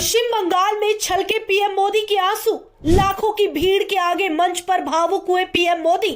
पश्चिम बंगाल में छलके पीएम मोदी के आंसू, लाखों की भीड़ के आगे मंच पर भावुक हुए पीएम मोदी।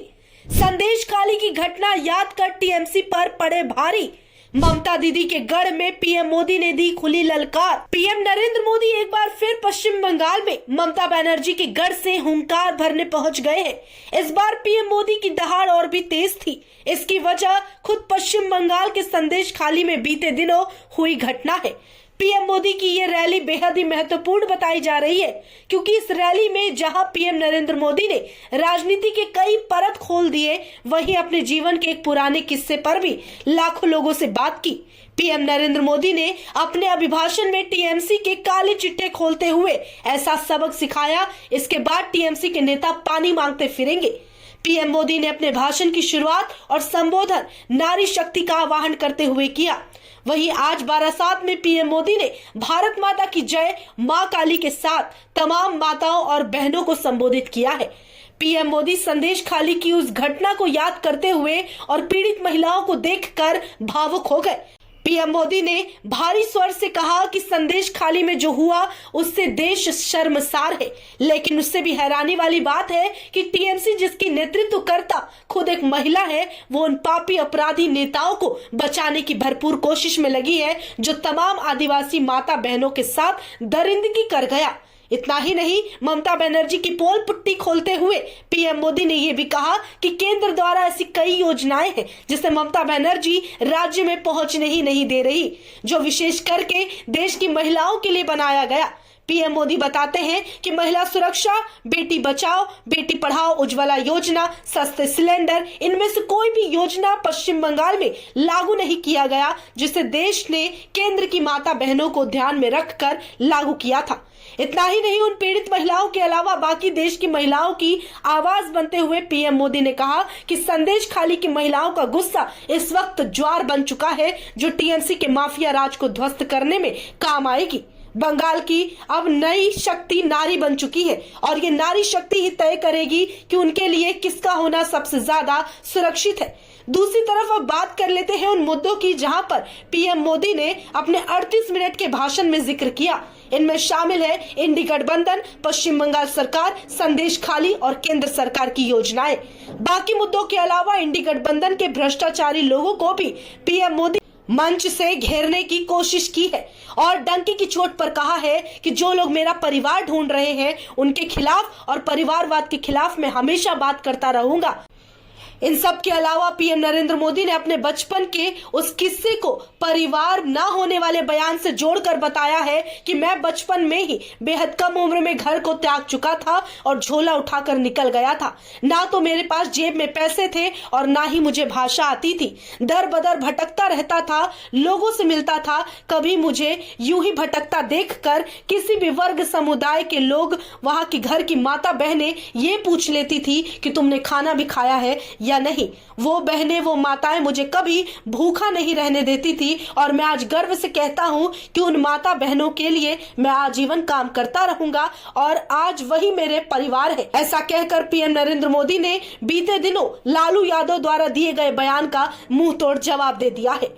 संदेश खाली की घटना याद कर टीएमसी पर पड़े भारी। ममता दीदी के गढ़ में पीएम मोदी ने दी खुली ललकार। पीएम नरेंद्र मोदी एक बार फिर पश्चिम बंगाल में ममता बनर्जी के गढ़ से हुंकार भरने पहुंच गए हैं। इस बार पीएम मोदी की दहाड़ और भी तेज थी। इसकी वजह खुद पश्चिम बंगाल के संदेश खाली में बीते दिनों हुई घटना है। पीएम मोदी की ये रैली बेहद ही महत्वपूर्ण बताई जा रही है, क्योंकि इस रैली में जहां पीएम नरेंद्र मोदी ने राजनीति के कई परत खोल दिए, वहीं अपने जीवन के एक पुराने किस्से पर भी लाखों लोगों से बात की। पीएम नरेंद्र मोदी ने अपने अभिभाषण में टीएमसी के काले चिट्टे खोलते हुए ऐसा सबक सिखाया, इसके बाद टीएमसी के नेता पानी मांगते फिरेंगे। पीएम मोदी ने अपने भाषण की शुरुआत और संबोधन नारी शक्ति का आह्वान करते हुए किया। वहीं आज बारासात में पीएम मोदी ने भारत माता की जय मां काली के साथ तमाम माताओं और बहनों को संबोधित किया है। पीएम मोदी संदेश खाली की उस घटना को याद करते हुए और पीड़ित महिलाओं को देखकर भावुक हो गए। पीएम मोदी ने भारी स्वर से कहा कि संदेश खाली में जो हुआ उससे देश शर्मसार है, लेकिन उससे भी हैरानी वाली बात है कि टीएमसी जिसकी नेतृत्व करता खुद एक महिला है, वो उन पापी अपराधी नेताओं को बचाने की भरपूर कोशिश में लगी है जो तमाम आदिवासी माता बहनों के साथ दरिंदगी कर गया। इतना ही नहीं, ममता बनर्जी की पोल पुट्टी खोलते हुए पीएम मोदी ने यह भी कहा कि केंद्र द्वारा ऐसी कई योजनाएं हैं जिसे ममता बनर्जी राज्य में पहुंचने ही नहीं दे रही, जो विशेष करके देश की महिलाओं के लिए बनाया गया। पीएम मोदी बताते हैं कि महिला सुरक्षा, बेटी बचाओ बेटी पढ़ाओ, उज्ज्वला योजना, सस्ते सिलेंडर, इनमें से कोई भी योजना पश्चिम बंगाल में लागू नहीं किया गया, जिसे देश ने केंद्र की माता बहनों को ध्यान में रखकर लागू किया था। इतना ही नहीं, उन पीड़ित महिलाओं के अलावा बाकी देश की महिलाओं की आवाज बनते हुए पीएम मोदी ने कहा कि संदेश खाली की महिलाओं का गुस्सा इस वक्त ज्वार बन चुका है, जो टीएमसी के माफिया राज को ध्वस्त करने में काम आएगी। बंगाल की अब नई शक्ति नारी बन चुकी है और ये नारी शक्ति ही तय करेगी कि उनके लिए किसका होना सबसे ज्यादा सुरक्षित है। दूसरी तरफ अब बात कर लेते हैं उन मुद्दों की जहां पर पीएम मोदी ने अपने 38 मिनट के भाषण में जिक्र किया। इनमें शामिल है इंडी गठबंधन, पश्चिम बंगाल सरकार, संदेश खाली और केंद्र सरकार की योजनाएं। बाकी मुद्दों के अलावा इंडी गठबंधन के भ्रष्टाचारी लोगों को भी पीएम मोदी मंच से घेरने की कोशिश की है और डंके की चोट पर कहा है कि जो लोग मेरा परिवार ढूंढ रहे हैं उनके खिलाफ और परिवारवाद के खिलाफ मैं हमेशा बात करता रहूंगा। इन सब के अलावा पीएम नरेंद्र मोदी ने अपने बचपन के उस किस्से को परिवार ना होने वाले बयान से जोड़कर बताया है कि मैं बचपन में ही बेहद कम उम्र में घर को त्याग चुका था और झोला उठाकर निकल गया था। ना तो मेरे पास जेब में पैसे थे और ना ही मुझे भाषा आती थी। दर बदर भटकता रहता था, लोगों से मिलता था। कभी मुझे यूं ही भटकता देखकर किसी भी वर्ग समुदाय के लोग, वहां की घर की माता बहनें ये पूछ लेती थी कि तुमने खाना भी खाया है या नहीं। वो बहनें, वो माताएं मुझे कभी भूखा नहीं रहने देती थी और मैं आज गर्व से कहता हूं कि उन माता बहनों के लिए मैं आजीवन काम करता रहूंगा और आज वही मेरे परिवार है। ऐसा कहकर पीएम नरेंद्र मोदी ने बीते दिनों लालू यादव द्वारा दिए गए बयान का मुंह तोड़ जवाब दे दिया है।